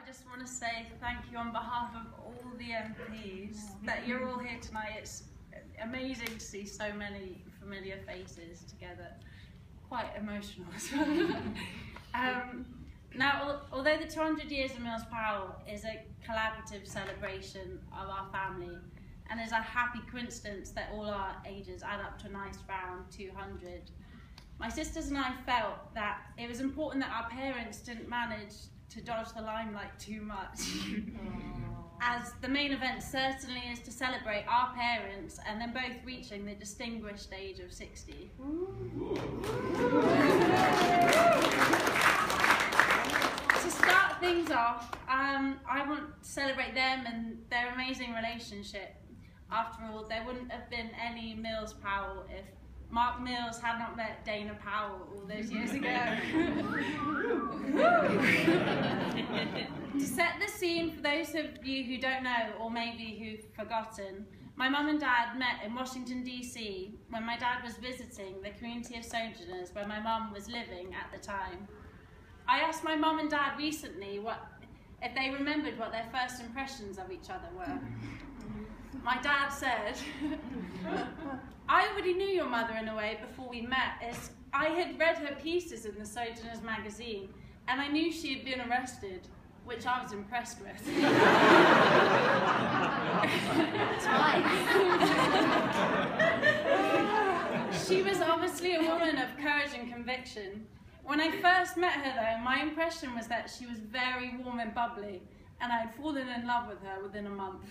just want to say thank you on behalf of all the MPs that you're all here tonight. It's amazing to see so many familiar faces together. Quite emotional as well. Now, although the 200 years of Mills Powell is a collaborative celebration of our family, and is a happy coincidence that all our ages add up to a nice round 200, my sisters and I felt that it was important that our parents didn't manage to dodge the limelight too much. As the main event certainly is to celebrate our parents and then both reaching the distinguished age of 60. To start things off, I want to celebrate them and their amazing relationship. After all, there wouldn't have been any Mills Powell if Mark Mills had not met Dana Powell all those years ago. To set the scene for those of you who don't know or maybe who've forgotten, my mum and dad met in Washington DC when my dad was visiting the community of Sojourners where my mum was living at the time. I asked my mum and dad recently if they remembered what their first impressions of each other were. My dad said, I already knew your mother in a way before we met, as I had read her pieces in the Sojourners magazine, and I knew she had been arrested, which I was impressed with. She was obviously a woman of courage and conviction. When I first met her though, my impression was that she was very warm and bubbly, and I had fallen in love with her within a month.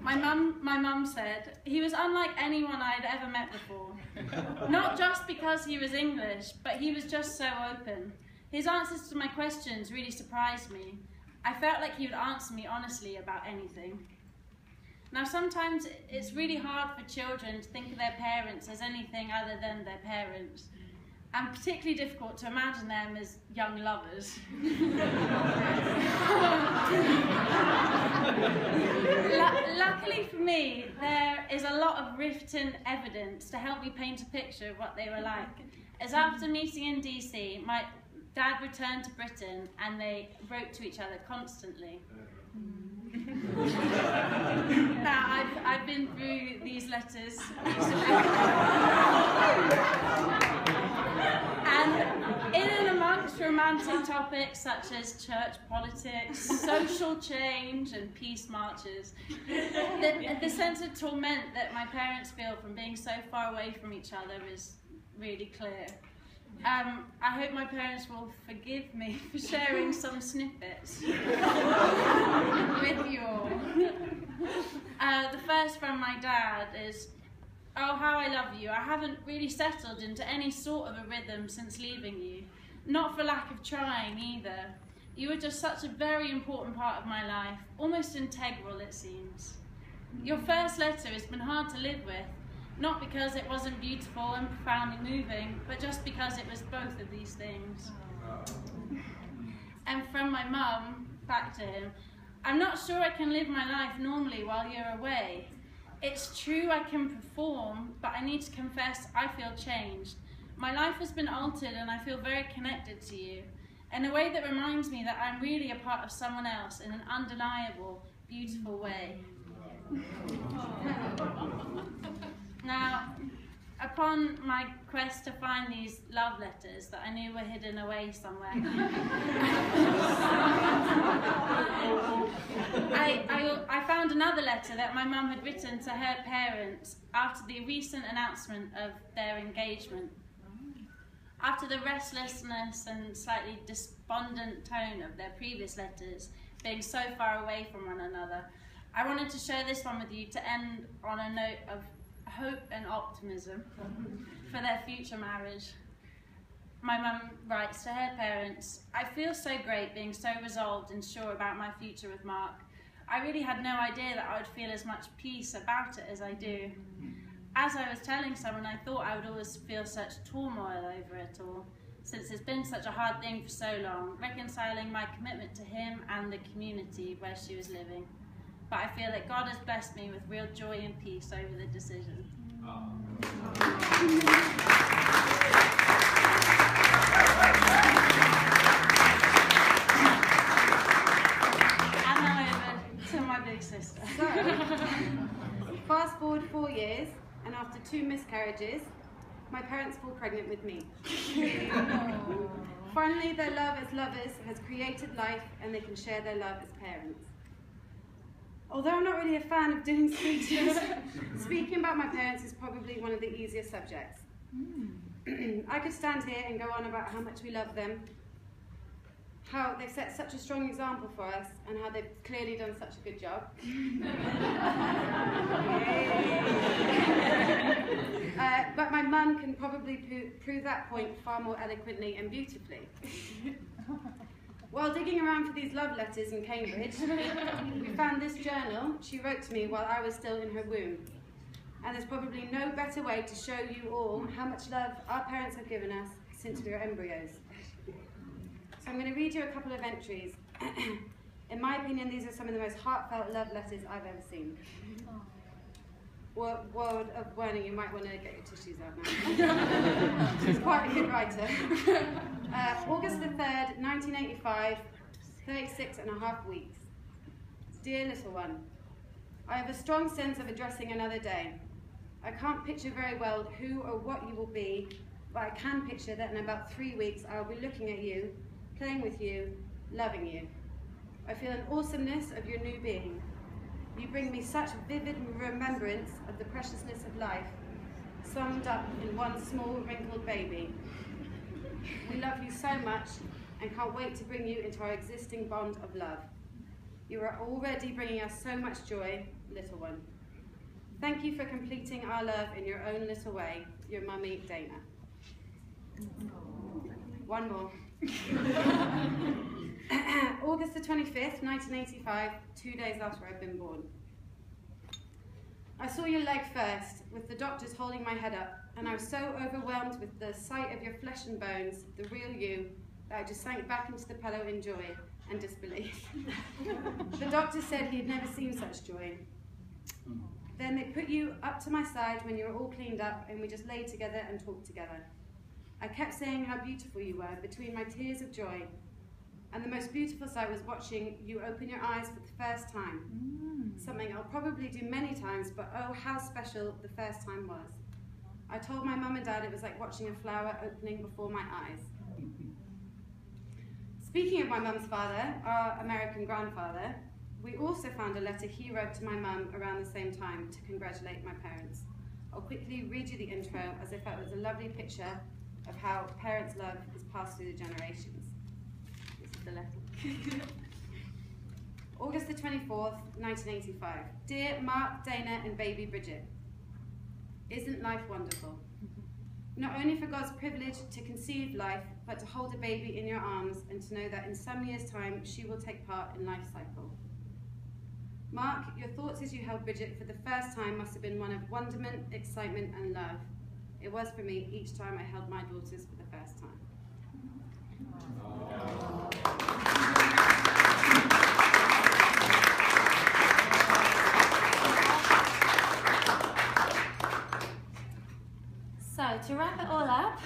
My mum said, he was unlike anyone I'd ever met before. Not just because he was English, but he was just so open. His answers to my questions really surprised me. I felt like he would answer me honestly about anything. Now sometimes it's really hard for children to think of their parents as anything other than their parents. And particularly difficult to imagine them as young lovers. Luckily for me, there is a lot of written evidence to help me paint a picture of what they were like. As after meeting in DC, my dad returned to Britain and they wrote to each other constantly. Now, I've been through these letters and in and amongst romantic topics such as church politics, social change and peace marches, the sense of torment that my parents feel from being so far away from each other is really clear. I hope my parents will forgive me for sharing some snippets with you all. The first from my dad is, oh, how I love you. I haven't really settled into any sort of a rhythm since leaving you. Not for lack of trying either. You were just such a very important part of my life, almost integral it seems. Your first letter has been hard to live with. Not because it wasn't beautiful and profoundly moving, but just because it was both of these things. And from my mum, back to him, I'm not sure I can live my life normally while you're away. It's true I can perform, but I need to confess I feel changed. My life has been altered and I feel very connected to you, in a way that reminds me that I'm really a part of someone else in an undeniable, beautiful way. Now, upon my quest to find these love letters that I knew were hidden away somewhere, I found another letter that my mum had written to her parents after the recent announcement of their engagement. After the restlessness and slightly despondent tone of their previous letters being so far away from one another, I wanted to share this one with you to end on a note of hope and optimism for their future marriage. My mum writes to her parents, I feel so great being so resolved and sure about my future with Mark. I really had no idea that I would feel as much peace about it as I do. As I was telling someone, I thought I would always feel such turmoil over it all, since it's been such a hard thing for so long, reconciling my commitment to him and the community where she was living. But I feel that God has blessed me with real joy and peace over the decision. Fast forward 4 years, and after 2 miscarriages, my parents fall pregnant with me. Finally, their love as lovers has created life, and they can share their love as parents. Although I'm not really a fan of doing speeches, speaking about my parents is probably one of the easier subjects. I could stand here and go on about how much we love them, how they've set such a strong example for us, and how they've clearly done such a good job. But my mum can probably prove that point far more eloquently and beautifully. While digging around for these love letters in Cambridge, we found this journal she wrote to me while I was still in her womb. And there's probably no better way to show you all how much love our parents have given us since we were embryos. So I'm going to read you a couple of entries. In my opinion, these are some of the most heartfelt love letters I've ever seen. Word of warning, you might want to get your tissues out now. She's quite a good writer. August the 3rd, 1985, 36.5 weeks. Dear little one, I have a strong sense of addressing another day. I can't picture very well who or what you will be, but I can picture that in about 3 weeks I will be looking at you, playing with you, loving you. I feel an awesomeness of your new being. You bring me such vivid remembrance of the preciousness of life, summed up in one small wrinkled baby. We love you so much and can't wait to bring you into our existing bond of love. You are already bringing us so much joy, little one. Thank you for completing our love in your own little way, your mummy, Dana. One more. August the 25th, 1985, 2 days after I'd been born. I saw your leg first, with the doctors holding my head up, and I was so overwhelmed with the sight of your flesh and bones, the real you, that I just sank back into the pillow in joy and disbelief. The doctor said he had never seen such joy. Then they put you up to my side when you were all cleaned up, and we just lay together and talked together. I kept saying how beautiful you were between my tears of joy, and the most beautiful sight was watching you open your eyes for the first time. Something I'll probably do many times, but oh, how special the first time was. I told my mum and dad it was like watching a flower opening before my eyes. Speaking of my mum's father, our American grandfather, we also found a letter he wrote to my mum around the same time to congratulate my parents. I'll quickly read you the intro, as I felt it was a lovely picture of how parents' love is passed through the generations. This is the letter. August the 24th, 1985. Dear Mark, Dana, and baby Bridget, isn't life wonderful? Not only for God's privilege to conceive life, but to hold a baby in your arms and to know that in some years' time she will take part in life cycle. Mark, your thoughts as you held Bridget for the first time must have been one of wonderment, excitement, and love. It was for me each time I held my daughters for the first time. So, to wrap it all up,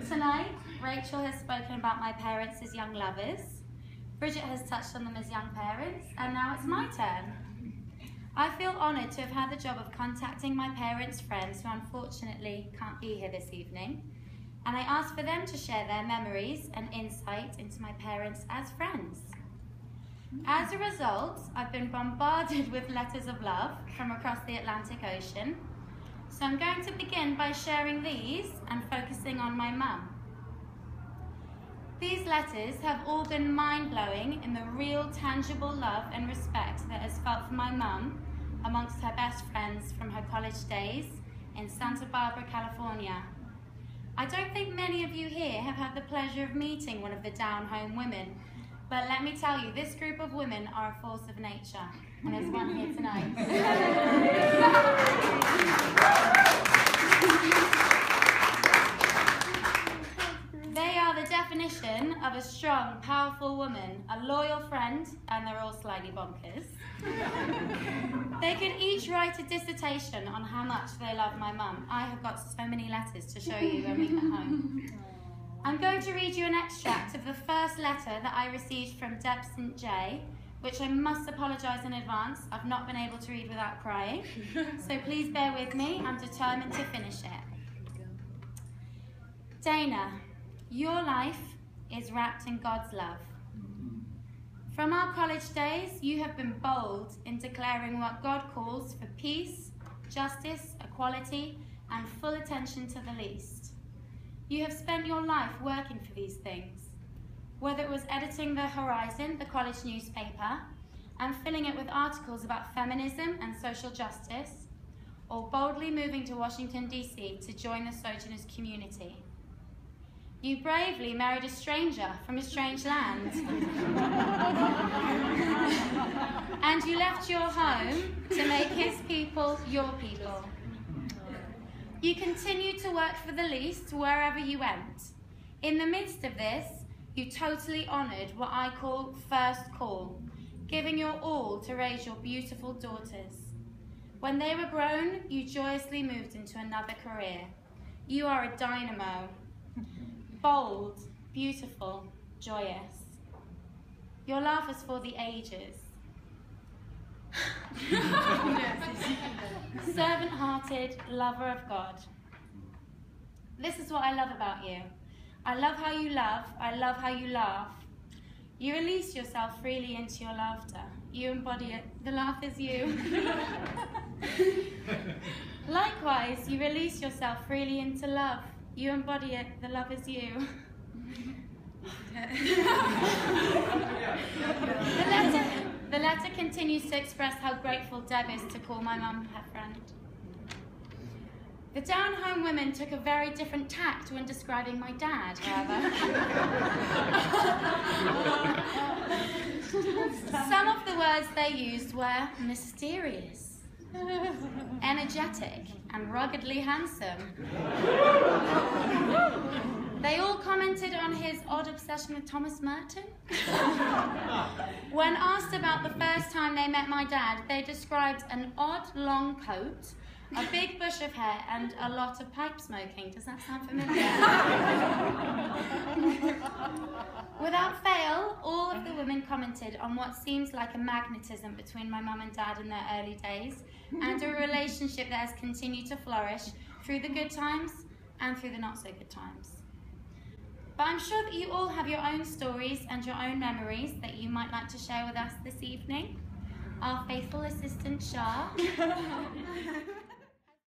tonight Rachel has spoken about my parents as young lovers, Bridget has touched on them as young parents, and now it's my turn. I feel honoured to have had the job of contacting my parents' friends who unfortunately can't be here this evening, and I asked for them to share their memories and insight into my parents as friends. As a result, I've been bombarded with letters of love from across the Atlantic Ocean, so I'm going to begin by sharing these and focusing on my mum. These letters have all been mind-blowing in the real, tangible love and respect that is felt for my mum amongst her best friends from her college days in Santa Barbara, California. I don't think many of you here have had the pleasure of meeting one of the down-home women, but let me tell you, this group of women are a force of nature, and there's one here tonight. They are the definition of a strong, powerful woman, a loyal friend, and they're all slightly bonkers. They could each write a dissertation on how much they love my mum. I have got so many letters to show you when we get home. I'm going to read you an extract of the first letter that I received from Deb St. J, which I must apologise in advance. I've not been able to read without crying, so please bear with me. I'm determined to finish it. Dana, your life is wrapped in God's love. From our college days, you have been bold in declaring what God calls for peace, justice, equality, and full attention to the least. You have spent your life working for these things, whether it was editing the Horizon, the college newspaper, and filling it with articles about feminism and social justice, or boldly moving to Washington, D.C. to join the Sojourners community. You bravely married a stranger from a strange land. And you left your home to make his people your people. You continued to work for the least wherever you went. In the midst of this, you totally honoured what I call first call, giving your all to raise your beautiful daughters. When they were grown, you joyously moved into another career. You are a dynamo. Bold, beautiful, joyous. Your laugh is for the ages. Servant-hearted, lover of God. This is what I love about you. I love how you love. I love how you laugh. You release yourself freely into your laughter. You embody it. The laugh is you. Likewise, you release yourself freely into love. You embody it. The love is you. The letter continues to express how grateful Deb is to call my mum her friend. The down-home women took a very different tact when describing my dad, however. Some of the words they used were mysterious, energetic, and ruggedly handsome. They all commented on his odd obsession with Thomas Merton. When asked about the first time they met my dad, they described an odd long coat, a big bush of hair, and a lot of pipe smoking. Does that sound familiar? Without fail, all of the women commented on what seems like a magnetism between my mum and dad in their early days, and a relationship that has continued to flourish through the good times and through the not so good times. But I'm sure that you all have your own stories and your own memories that you might like to share with us this evening. Our faithful assistant, Shah.